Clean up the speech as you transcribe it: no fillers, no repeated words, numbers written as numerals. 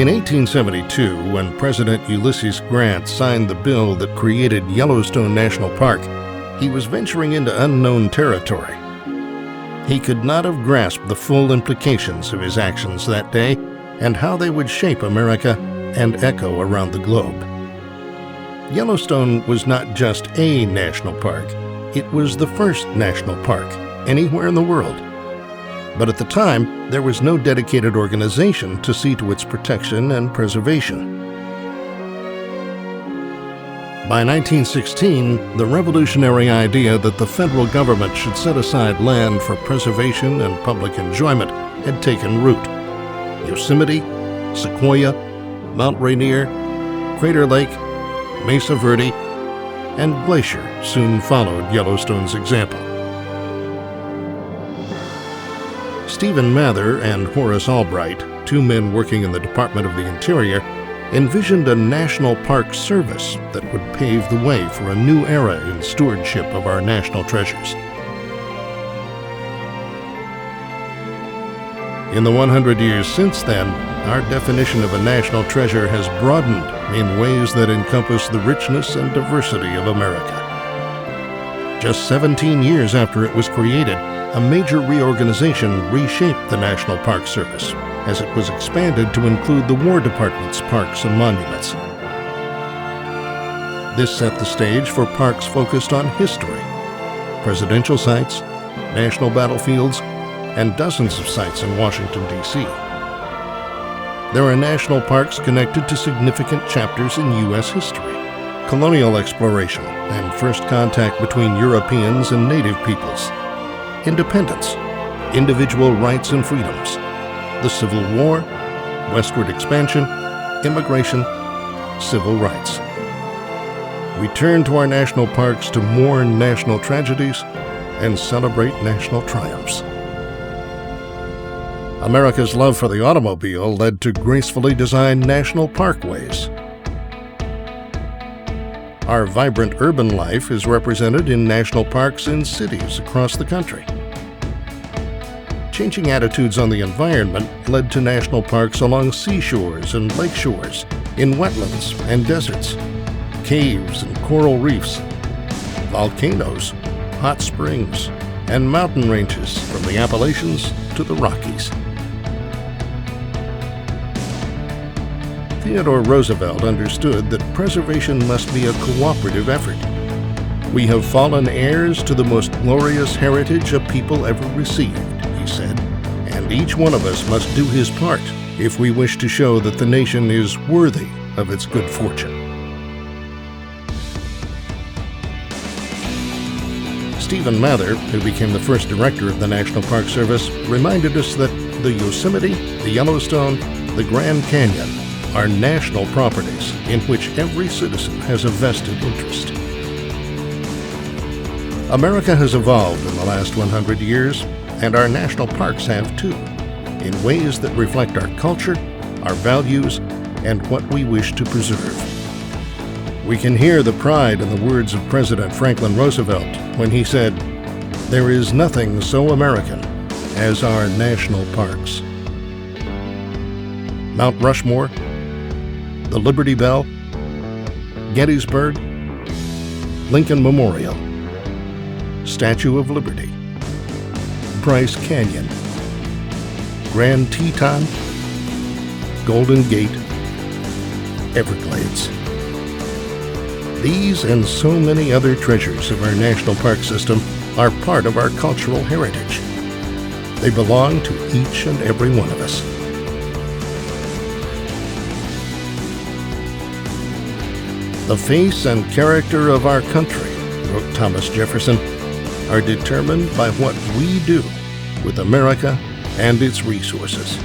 In 1872, when President Ulysses Grant signed the bill that created Yellowstone National Park, he was venturing into unknown territory. He could not have grasped the full implications of his actions that day and how they would shape America and echo around the globe. Yellowstone was not just a national park, it was the first national park anywhere in the world. But at the time, there was no dedicated organization to see to its protection and preservation. By 1916, the revolutionary idea that the federal government should set aside land for preservation and public enjoyment had taken root. Yosemite, Sequoia, Mount Rainier, Crater Lake, Mesa Verde, and Glacier soon followed Yellowstone's example. Stephen Mather and Horace Albright, two men working in the Department of the Interior, envisioned a national park service that would pave the way for a new era in stewardship of our national treasures. In the 100 years since then, our definition of a national treasure has broadened in ways that encompass the richness and diversity of America. Just 17 years after it was created, a major reorganization reshaped the National Park Service as it was expanded to include the War Department's parks and monuments. This set the stage for parks focused on history, presidential sites, national battlefields, and dozens of sites in Washington, D.C. There are national parks connected to significant chapters in U.S. history, colonial exploration, and first contact between Europeans and native peoples, independence, individual rights and freedoms, the Civil War, westward expansion, immigration, civil rights. We turn to our national parks to mourn national tragedies and celebrate national triumphs. America's love for the automobile led to gracefully designed national parkways. Our vibrant urban life is represented in national parks in cities across the country. Changing attitudes on the environment led to national parks along seashores and lake shores, in wetlands and deserts, caves and coral reefs, volcanoes, hot springs, and mountain ranges from the Appalachians to the Rockies. Theodore Roosevelt understood that preservation must be a cooperative effort. We have fallen heirs to the most glorious heritage a people ever received, he said, and each one of us must do his part if we wish to show that the nation is worthy of its good fortune. Stephen Mather, who became the first director of the National Park Service, reminded us that the Yosemite, the Yellowstone, the Grand Canyon are national properties in which every citizen has a vested interest. America has evolved in the last 100 years, and our national parks have too, in ways that reflect our culture, our values, and what we wish to preserve. We can hear the pride in the words of President Franklin Roosevelt when he said, "There is nothing so American as our national parks." Mount Rushmore, the Liberty Bell, Gettysburg, Lincoln Memorial, Statue of Liberty, Bryce Canyon, Grand Teton, Golden Gate, Everglades. These and so many other treasures of our national park system are part of our cultural heritage. They belong to each and every one of us. The face and character of our country, wrote Thomas Jefferson, are determined by what we do with America and its resources.